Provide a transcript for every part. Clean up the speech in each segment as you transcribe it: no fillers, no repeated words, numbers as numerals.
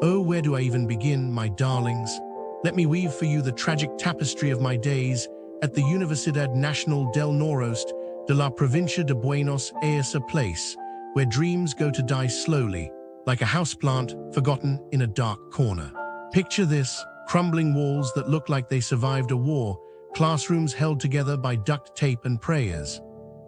Oh, where do I even begin, my darlings? Let me weave for you the tragic tapestry of my days at the Universidad Nacional del Noroeste de la Provincia de Buenos Aires, a place where dreams go to die slowly, like a houseplant forgotten in a dark corner. Picture this: crumbling walls that look like they survived a war, classrooms held together by duct tape and prayers.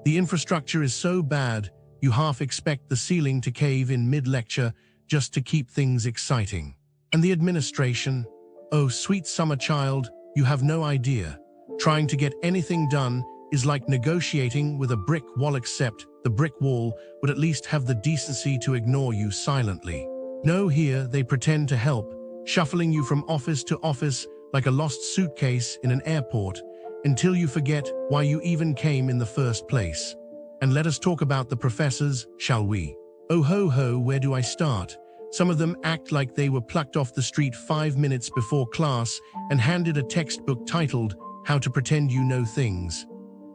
The infrastructure is so bad, you half expect the ceiling to cave in mid-lecture just to keep things exciting. And the administration, oh sweet summer child, you have no idea. Trying to get anything done is like negotiating with a brick wall, except the brick wall would at least have the decency to ignore you silently. No, here they pretend to help, shuffling you from office to office like a lost suitcase in an airport, until you forget why you even came in the first place. And let us talk about the professors, shall we? Oh ho ho, where do I start? Some of them act like they were plucked off the street 5 minutes before class and handed a textbook titled How to Pretend You Know Things.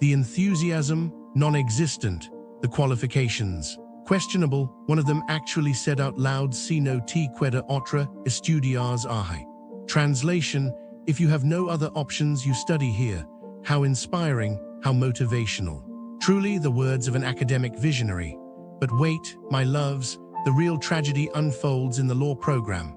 The enthusiasm, non-existent. The qualifications, questionable. One of them actually said out loud, "Si no te queda otra, estudias ahí." Translation: if you have no other options, you study here. How inspiring, how motivational. Truly the words of an academic visionary. But wait, my loves, the real tragedy unfolds in the law program.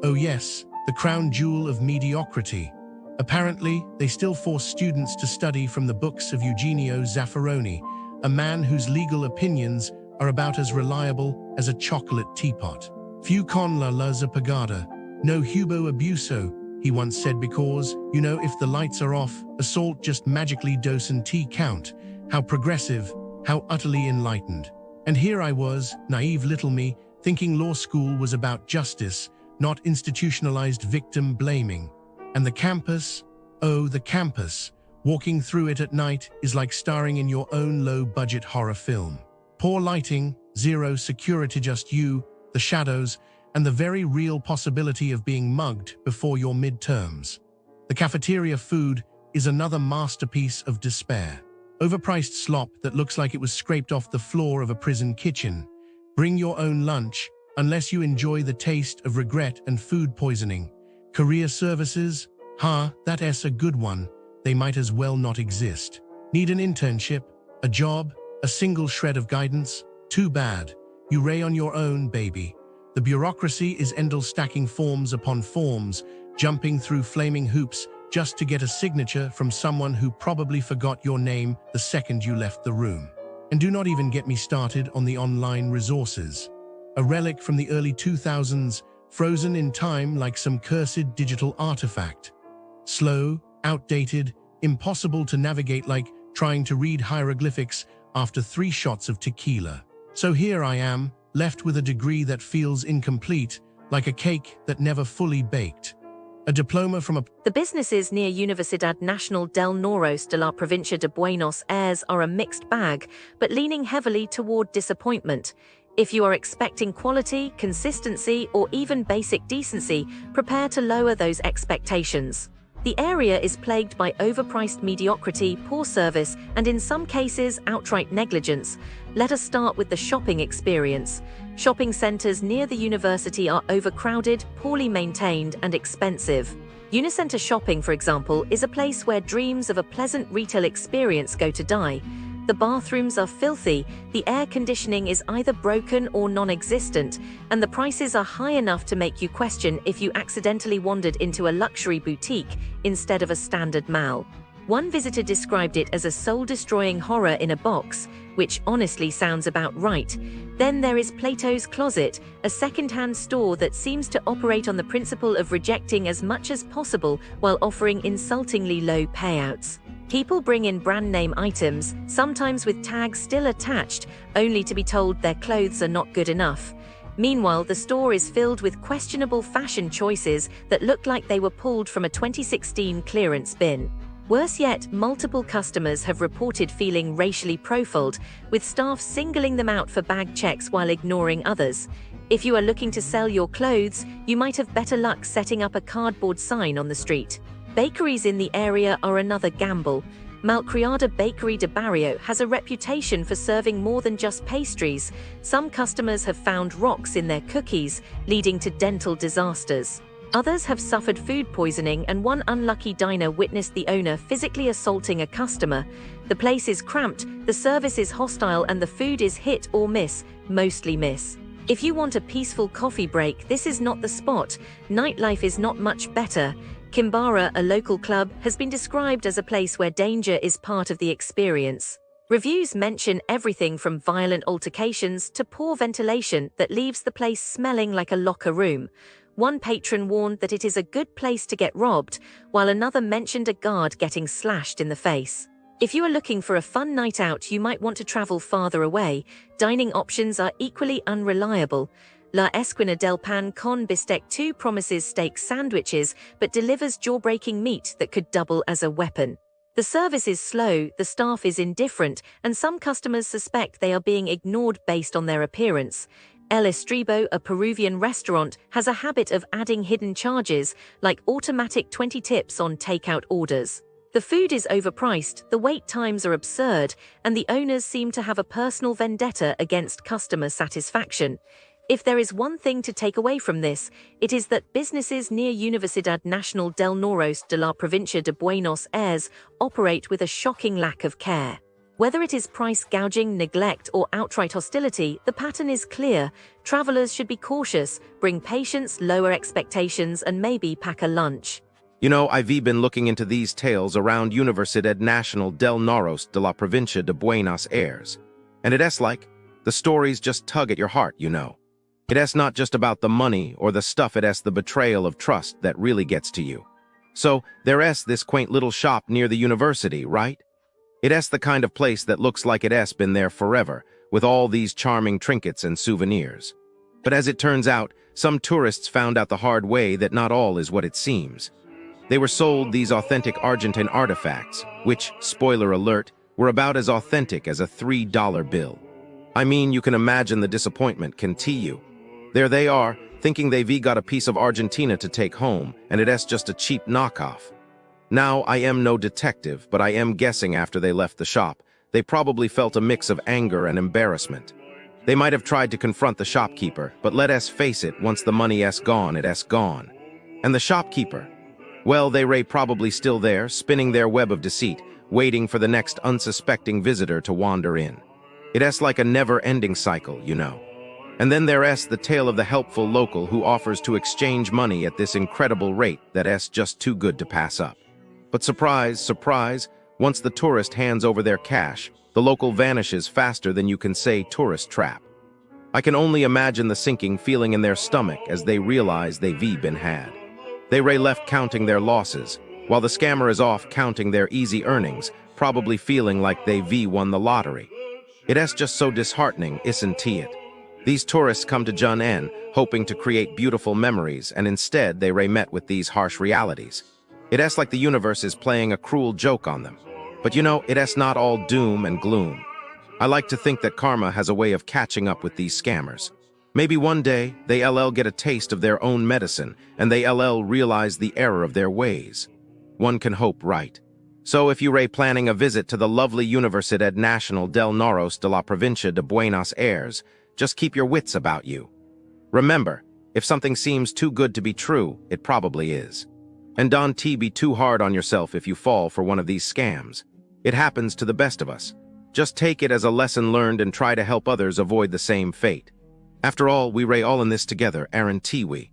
Oh yes, the crown jewel of mediocrity. Apparently, they still force students to study from the books of Eugenio Zaffaroni, a man whose legal opinions are about as reliable as a chocolate teapot. Few con la luz apagada, no hubo abuso, he once said, because, you know, if the lights are off, assault just magically docent T count. How progressive, how utterly enlightened. And here I was, naive little me, thinking law school was about justice, not institutionalized victim blaming. And the campus, oh, the campus, walking through it at night is like starring in your own low-budget horror film. Poor lighting, zero security, just you, the shadows, and the very real possibility of being mugged before your midterms. The cafeteria food is another masterpiece of despair. Overpriced slop that looks like it was scraped off the floor of a prison kitchen. Bring your own lunch, unless you enjoy the taste of regret and food poisoning. Career services? That's a good one. They might as well not exist. Need an internship? A job? A single shred of guidance? Too bad. You ray on your own, baby. The bureaucracy is endless, stacking forms upon forms, jumping through flaming hoops just to get a signature from someone who probably forgot your name the second you left the room. And do not even get me started on the online resources. A relic from the early 2000s, frozen in time like some cursed digital artifact. Slow, outdated, impossible to navigate, like trying to read hieroglyphics after 3 shots of tequila. So here I am, left with a degree that feels incomplete, like a cake that never fully baked. A diploma from a... The businesses near Universidad Nacional del Noroeste de la Provincia de Buenos Aires are a mixed bag, but leaning heavily toward disappointment. If you are expecting quality, consistency, or even basic decency, prepare to lower those expectations. The area is plagued by overpriced mediocrity, poor service, and in some cases, outright negligence. Let us start with the shopping experience. Shopping centers near the university are overcrowded, poorly maintained, and expensive. Unicenter shopping, for example, is a place where dreams of a pleasant retail experience go to die. The bathrooms are filthy, the air conditioning is either broken or non-existent, and the prices are high enough to make you question if you accidentally wandered into a luxury boutique instead of a standard mall. One visitor described it as a soul-destroying horror in a box, which honestly sounds about right. Then there is Plato's Closet, a second-hand store that seems to operate on the principle of rejecting as much as possible while offering insultingly low payouts. People bring in brand-name items, sometimes with tags still attached, only to be told their clothes are not good enough. Meanwhile, the store is filled with questionable fashion choices that look like they were pulled from a 2016 clearance bin. Worse yet, multiple customers have reported feeling racially profiled, with staff singling them out for bag checks while ignoring others. If you are looking to sell your clothes, you might have better luck setting up a cardboard sign on the street. Bakeries in the area are another gamble. Malcriada Bakery de Barrio has a reputation for serving more than just pastries. Some customers have found rocks in their cookies, leading to dental disasters. Others have suffered food poisoning, and one unlucky diner witnessed the owner physically assaulting a customer. The place is cramped, the service is hostile, and the food is hit or miss, mostly miss. If you want a peaceful coffee break, this is not the spot. Nightlife is not much better. Kimbara, a local club, has been described as a place where danger is part of the experience. Reviews mention everything from violent altercations to poor ventilation that leaves the place smelling like a locker room. One patron warned that it is a good place to get robbed, while another mentioned a guard getting slashed in the face. If you are looking for a fun night out, you might want to travel farther away. Dining options are equally unreliable. La Esquina del Pan con Bistec 2 promises steak sandwiches, but delivers jaw-breaking meat that could double as a weapon. The service is slow, the staff is indifferent, and some customers suspect they are being ignored based on their appearance. El Estribo, a Peruvian restaurant, has a habit of adding hidden charges, like automatic 20 tips on takeout orders. The food is overpriced, the wait times are absurd, and the owners seem to have a personal vendetta against customer satisfaction. If there is one thing to take away from this, it is that businesses near Universidad Nacional del Noroeste de la Provincia de Buenos Aires operate with a shocking lack of care. Whether it is price gouging, neglect, or outright hostility, the pattern is clear. Travelers should be cautious, bring patience, lower expectations, and maybe pack a lunch. You know, I've been looking into these tales around Universidad Nacional del Noroeste de la Provincia de Buenos Aires. And it's like, the stories just tug at your heart, you know. It's not just about the money or the stuff, it's the betrayal of trust that really gets to you. So, there's this quaint little shop near the university, right? It's the kind of place that looks like it's been there forever, with all these charming trinkets and souvenirs. But as it turns out, some tourists found out the hard way that not all is what it seems. They were sold these authentic Argentine artifacts, which, spoiler alert, were about as authentic as a $3 bill. I mean, you can imagine the disappointment, can't you? There they are, thinking they've got a piece of Argentina to take home, and it's just a cheap knockoff. Now, I am no detective, but I am guessing after they left the shop, they probably felt a mix of anger and embarrassment. They might have tried to confront the shopkeeper, but let us face it, once the money's gone, it's gone. And the shopkeeper? Well, they probably still there, spinning their web of deceit, waiting for the next unsuspecting visitor to wander in. It's like a never-ending cycle, you know. And then there's the tale of the helpful local who offers to exchange money at this incredible rate that's just too good to pass up. But surprise, surprise, once the tourist hands over their cash, the local vanishes faster than you can say tourist trap. I can only imagine the sinking feeling in their stomach as they realize they've been had. They left counting their losses, while the scammer is off counting their easy earnings, probably feeling like they've won the lottery. It's just so disheartening, isn't it? These tourists come to Jun En, hoping to create beautiful memories, and instead they met with these harsh realities. It's like the universe is playing a cruel joke on them. But you know, it's not all doom and gloom. I like to think that karma has a way of catching up with these scammers. Maybe one day, they get a taste of their own medicine, and they realize the error of their ways. One can hope, right? So if you're planning a visit to the lovely Universidad Nacional del Noroeste de la Provincia de Buenos Aires, just keep your wits about you. Remember, if something seems too good to be true, it probably is. And don't be too hard on yourself if you fall for one of these scams. It happens to the best of us. Just take it as a lesson learned and try to help others avoid the same fate. After all, we all in this together, aren't we?